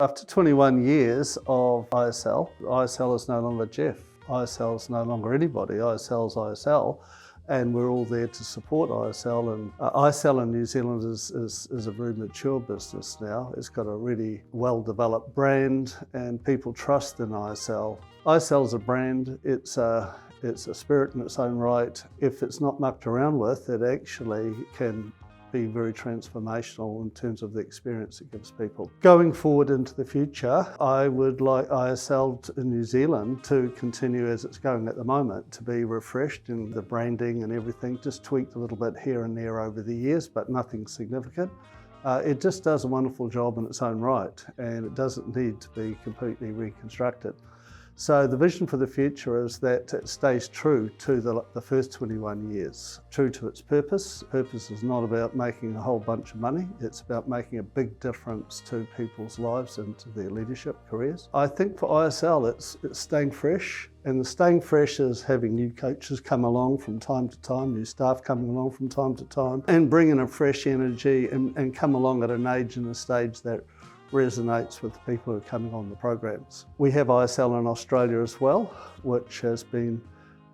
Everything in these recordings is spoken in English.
After 21 years of ISL is no longer Jeff. ISL is no longer anybody. ISL is ISL, and we're all there to support ISL. And ISL in New Zealand is a very mature business now. It's got a really well-developed brand, and people trust in ISL. ISL is a brand. It's a spirit in its own right. If it's not mucked around with, it actually can be very transformational in terms of the experience it gives people. Going forward into the future, I would like ISL in New Zealand to continue as it's going at the moment, to be refreshed in the branding and everything, just tweaked a little bit here and there over the years, but nothing significant. It just does a wonderful job in its own right, and it doesn't need to be completely reconstructed. So the vision for the future is that it stays true to the first 21 years, true to its purpose. Purpose is not about making a whole bunch of money, it's about making a big difference to people's lives and to their leadership careers. I think for ISL it's staying fresh, and the staying fresh is having new coaches come along from time to time, new staff coming along from time to time, and bringing a fresh energy and come along at an age and a stage that resonates with the people who are coming on the programs. We have ISL in Australia as well, which has been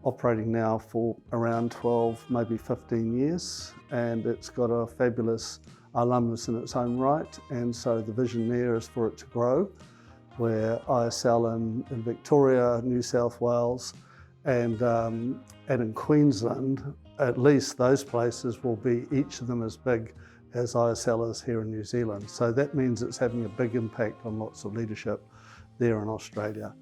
operating now for around 12, maybe 15 years, and it's got a fabulous alumnus in its own right, and so the vision there is for it to grow, where ISL in Victoria, New South Wales, and in Queensland, at least those places will be each of them as big as ISL is here in New Zealand. So that means it's having a big impact on lots of leadership there in Australia.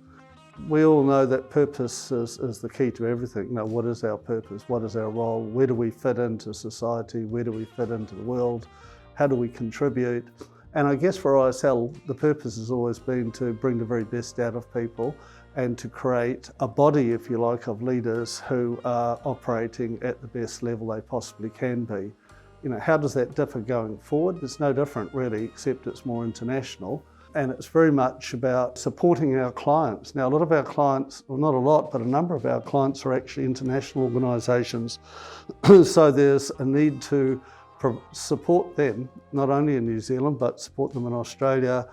We all know that purpose is the key to everything. Now, what is our purpose? What is our role? Where do we fit into society? Where do we fit into the world? How do we contribute? And I guess for ISL, the purpose has always been to bring the very best out of people and to create a body, if you like, of leaders who are operating at the best level they possibly can be. You know, how does that differ going forward? It's no different really, except it's more international. And it's very much about supporting our clients. Now, a lot of our clients, well not a lot, but a number of our clients are actually international organisations. So there's a need to support them, not only in New Zealand, but support them in Australia,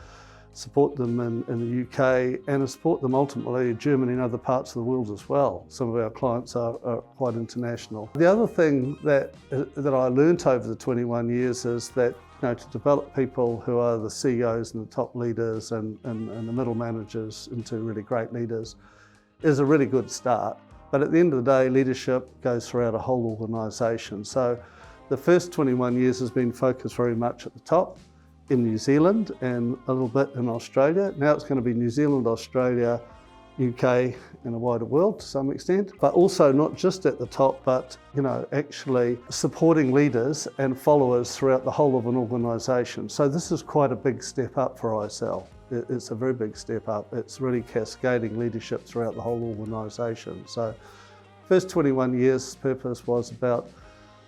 support them in the UK, and support them ultimately in Germany and other parts of the world as well. Some of our clients are quite international. The other thing that I learnt over the 21 years is that, you know, to develop people who are the CEOs and the top leaders and the middle managers into really great leaders is a really good start. But at the end of the day, leadership goes throughout a whole organisation. So the first 21 years has been focused very much at the top, in New Zealand and a little bit in Australia. Now it's going to be New Zealand, Australia, UK and a wider world to some extent, but also not just at the top, but, you know, actually supporting leaders and followers throughout the whole of an organisation. So this is quite a big step up for ISL. It's a very big step up. It's really cascading leadership throughout the whole organisation. So first 21 years purpose was about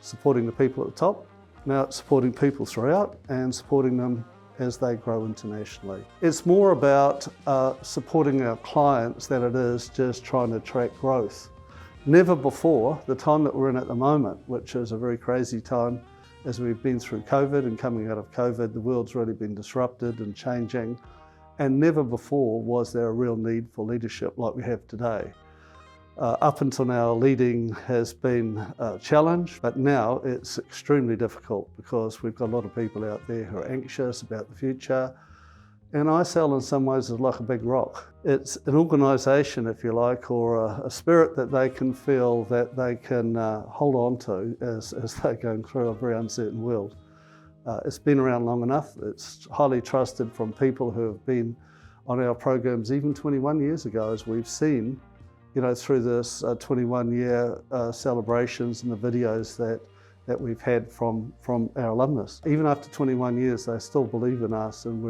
supporting the people at the top. Now it's supporting people throughout and supporting them as they grow internationally. It's more about supporting our clients than it is just trying to track growth. Never before, the time that we're in at the moment, which is a very crazy time as we've been through COVID and coming out of COVID, the world's really been disrupted and changing, and never before was there a real need for leadership like we have today. Up until now, leading has been a challenge, but now it's extremely difficult because we've got a lot of people out there who are anxious about the future. And ISL in some ways is like a big rock. It's an organisation, if you like, or a spirit that they can feel that they can hold on to as they're going through a very uncertain world. It's been around long enough. It's highly trusted from people who have been on our programs even 21 years ago, as we've seen, you know, through this 21-year celebrations and the videos that we've had from our alumnus. Even after 21 years, they still believe in us, and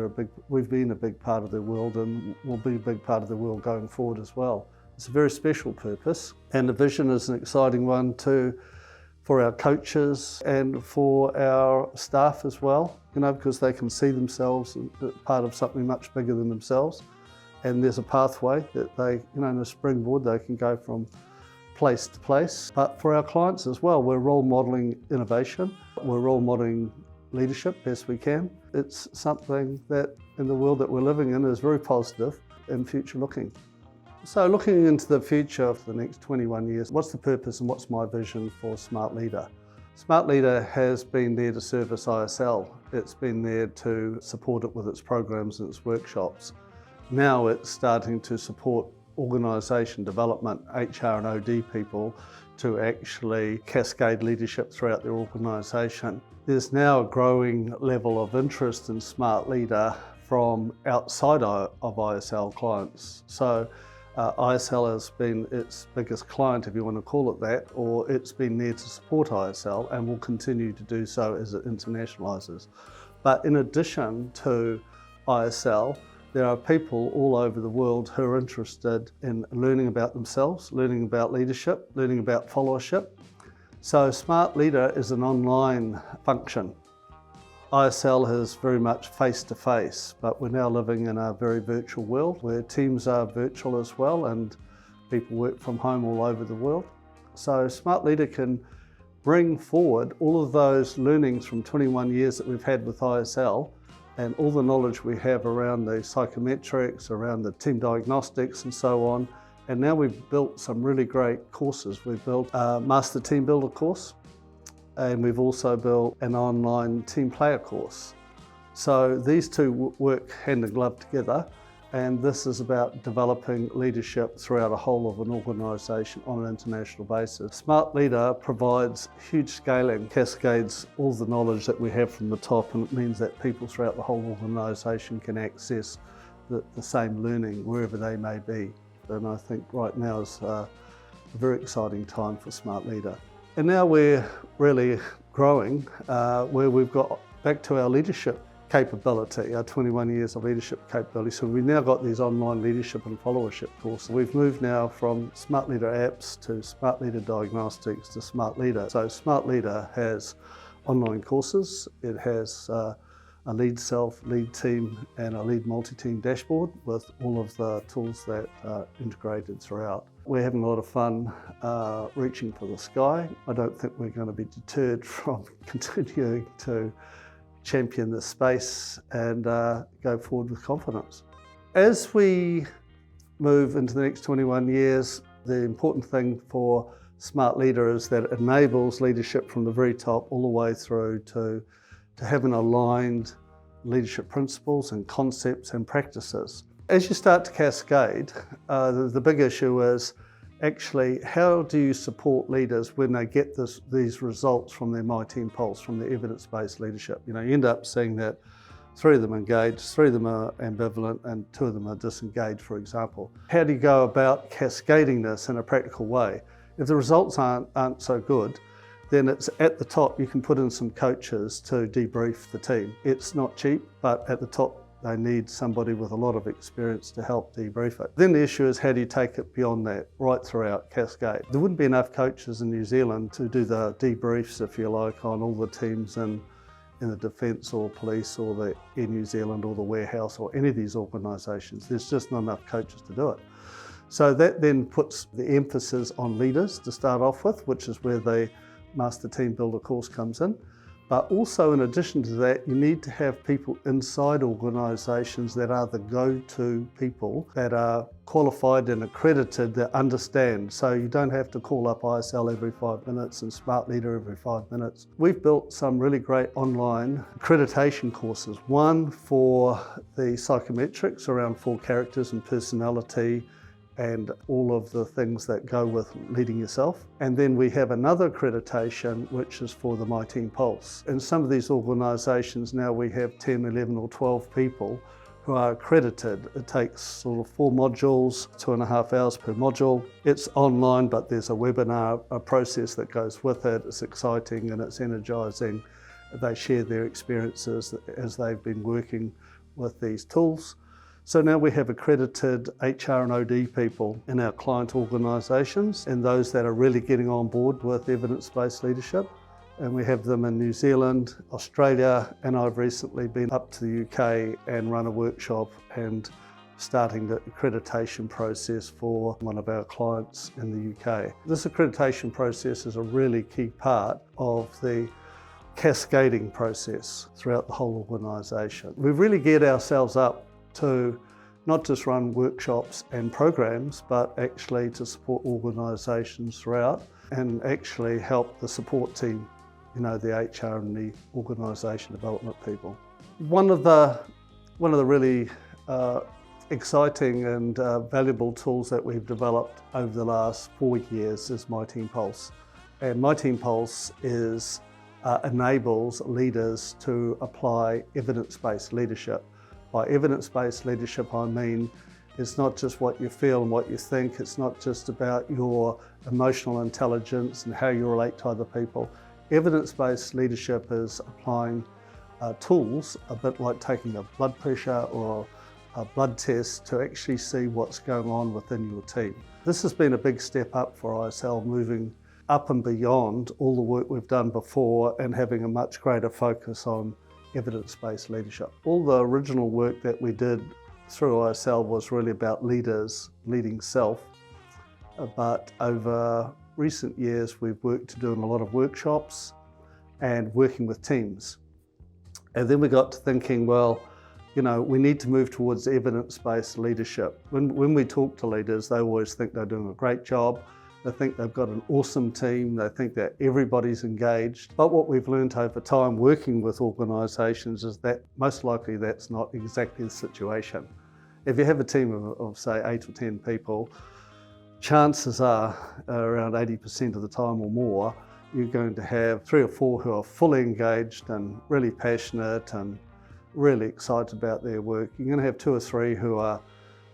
we've been a big part of their world and will be a big part of their world going forward as well. It's a very special purpose, and the vision is an exciting one for our coaches and for our staff as well, you know, because they can see themselves as part of something much bigger than themselves. And there's a pathway that they, you know, in a springboard, they can go from place to place. But for our clients as well, we're role modelling innovation. We're role modelling leadership best we can. It's something that in the world that we're living in is very positive and future looking. So looking into the future for the next 21 years, what's the purpose and what's my vision for Smart Leader? Smart Leader has been there to service ISL. It's been there to support it with its programs and its workshops. Now it's starting to support organisation development, HR and OD people to actually cascade leadership throughout their organisation. There's now a growing level of interest in Smart Leader from outside of ISL clients. So ISL has been its biggest client, if you want to call it that, or it's been there to support ISL and will continue to do so as it internationalises. But in addition to ISL, there are people all over the world who are interested in learning about themselves, learning about leadership, learning about followership. So Smart Leader is an online function. ISL is very much face-to-face, but we're now living in a very virtual world where teams are virtual as well and people work from home all over the world. So Smart Leader can bring forward all of those learnings from 21 years that we've had with ISL and all the knowledge we have around the psychometrics, around the team diagnostics and so on. And now we've built some really great courses. We've built a Master Team Builder course, and we've also built an online team player course. So these two work hand in glove together, and this is about developing leadership throughout a whole of an organisation on an international basis. Smart Leader provides huge scaling, cascades all the knowledge that we have from the top, and it means that people throughout the whole organisation can access the same learning wherever they may be. And I think right now is a very exciting time for Smart Leader. And now we're really growing where we've got back to our leadership capability, our 21 years of leadership capability. So we've now got these online leadership and followership courses. We've moved now from Smart Leader apps to Smart Leader diagnostics to Smart Leader. So Smart Leader has online courses. It has a lead self, lead team and a lead multi-team dashboard with all of the tools that are integrated throughout. We're having a lot of fun reaching for the sky. I don't think we're going to be deterred from continuing to champion the space and go forward with confidence. As we move into the next 21 years, the important thing for Smart Leader is that it enables leadership from the very top all the way through to having aligned leadership principles and concepts and practices. As you start to cascade, the big issue is actually how do you support leaders when they get these results from their My Team Pulse, from the evidence-based leadership. You end up seeing that 3 of them engaged, 3 of them are ambivalent, and 2 of them are disengaged, for example. How do you go about cascading this in a practical way? If the results aren't so good, then it's at the top you can put in some coaches to debrief the team. It's not cheap, but at the top they need somebody with a lot of experience to help debrief it. Then the issue is how do you take it beyond that, right throughout cascade. There wouldn't be enough coaches in New Zealand to do the debriefs, if you like, on all the teams in the Defence or Police or the Air New Zealand or the Warehouse or any of these organisations. There's just not enough coaches to do it. So that then puts the emphasis on leaders to start off with, which is where the Master Team Builder course comes in. But also in addition to that, you need to have people inside organisations that are the go-to people that are qualified and accredited that understand. So you don't have to call up ISL every 5 minutes and Smart Leader every 5 minutes. We've built some really great online accreditation courses. One for the psychometrics around 4 characters and personality, and all of the things that go with leading yourself. And then we have another accreditation which is for the My Team Pulse. In some of these organisations now we have 10, 11 or 12 people who are accredited. It takes sort of 4 modules, 2.5 hours per module. It's online, but there's a webinar, a process that goes with it. It's exciting and it's energising. They share their experiences as they've been working with these tools. So now we have accredited HR and OD people in our client organisations and those that are really getting on board with evidence-based leadership. And we have them in New Zealand, Australia, and I've recently been up to the UK and run a workshop and starting the accreditation process for one of our clients in the UK. This accreditation process is a really key part of the cascading process throughout the whole organisation. We've really geared ourselves up to not just run workshops and programs, but actually to support organisations throughout and actually help the support team, the HR and the organisation development people. One of the really exciting and valuable tools that we've developed over the last 4 years is My Team Pulse. And My Team Pulse enables leaders to apply evidence-based leadership. By evidence-based leadership, I mean it's not just what you feel and what you think, it's not just about your emotional intelligence and how you relate to other people. Evidence-based leadership is applying tools, a bit like taking a blood pressure or a blood test, to actually see what's going on within your team. This has been a big step up for ISL, moving up and beyond all the work we've done before and having a much greater focus on evidence-based leadership. All the original work that we did through ISL was really about leaders leading self, but over recent years we've worked to doing a lot of workshops and working with teams. And then we got to thinking, well, we need to move towards evidence-based leadership. When we talk to leaders, they always think they're doing a great job. They think they've got an awesome team. They think that everybody's engaged. But what we've learned over time working with organisations is that most likely that's not exactly the situation. If you have a team of say 8 or 10 people, chances are around 80% of the time or more, you're going to have 3 or 4 who are fully engaged and really passionate and really excited about their work. You're going to have 2 or 3 who are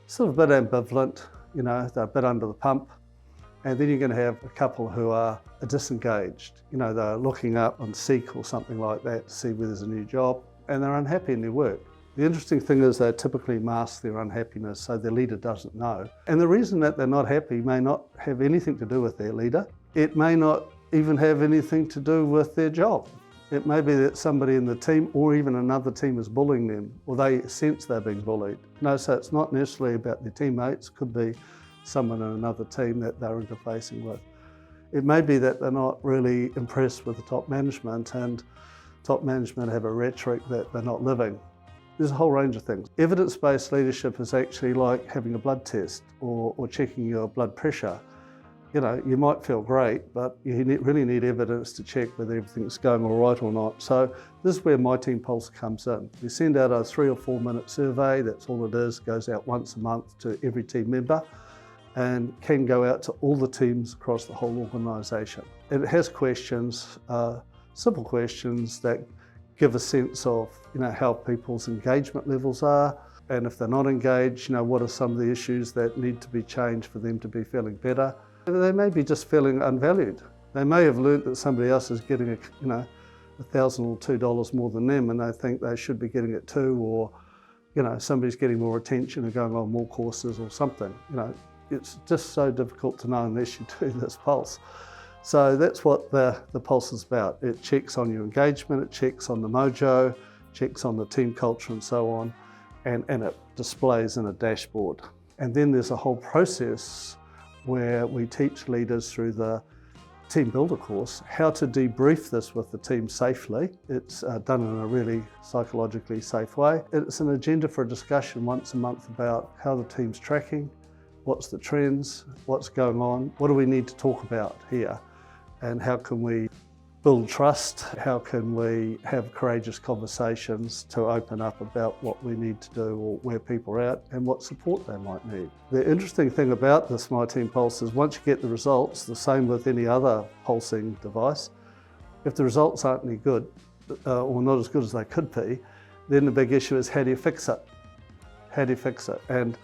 sort of a bit ambivalent, they're a bit under the pump. And then you're going to have a couple who are disengaged. They're looking up on Seek or something like that to see whether there's a new job, and they're unhappy in their work. The interesting thing is they typically mask their unhappiness so their leader doesn't know. And the reason that they're not happy may not have anything to do with their leader. It may not even have anything to do with their job. It may be that somebody in the team or even another team is bullying them, or they sense they're being bullied. So it's not necessarily about their teammates. It could be someone in another team that they're interfacing with. It may be that they're not really impressed with the top management, and top management have a rhetoric that they're not living. There's a whole range of things. Evidence-based leadership is actually like having a blood test or checking your blood pressure. You might feel great, but you really need evidence to check whether everything's going all right or not. So this is where My Team Pulse comes in. We send out a 3 or 4 minute survey. That's all it is. It goes out once a month to every team member and can go out to all the teams across the whole organisation. It has questions, simple questions that give a sense of how people's engagement levels are, and if they're not engaged, what are some of the issues that need to be changed for them to be feeling better. They may be just feeling unvalued. They may have learnt that somebody else is getting $1,000 or $2 more than them, and they think they should be getting it too, or somebody's getting more attention and going on more courses or something. It's just so difficult to know unless you do this pulse. So that's what the pulse is about. It checks on your engagement, it checks on the mojo, checks on the team culture and so on, and it displays in a dashboard. And then there's a whole process where we teach leaders through the Team Builder course how to debrief this with the team safely. It's done in a really psychologically safe way. It's an agenda for a discussion once a month about how the team's tracking, what's the trends, what's going on, what do we need to talk about here, and how can we build trust, how can we have courageous conversations to open up about what we need to do or where people are at and what support they might need. The interesting thing about this My Team Pulse is once you get the results, the same with any other pulsing device, if the results aren't any good or not as good as they could be, then the big issue is how do you fix it? How do you fix it? And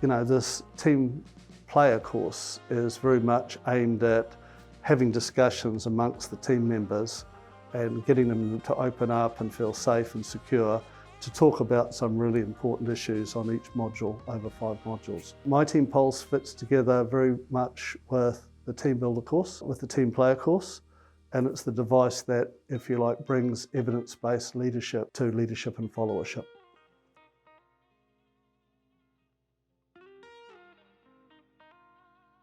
this team player course is very much aimed at having discussions amongst the team members and getting them to open up and feel safe and secure to talk about some really important issues on each module, over 5 modules. My Team Pulse fits together very much with the Team Builder course, with the Team Player course, and it's the device that, if you like, brings evidence-based leadership to leadership and followership.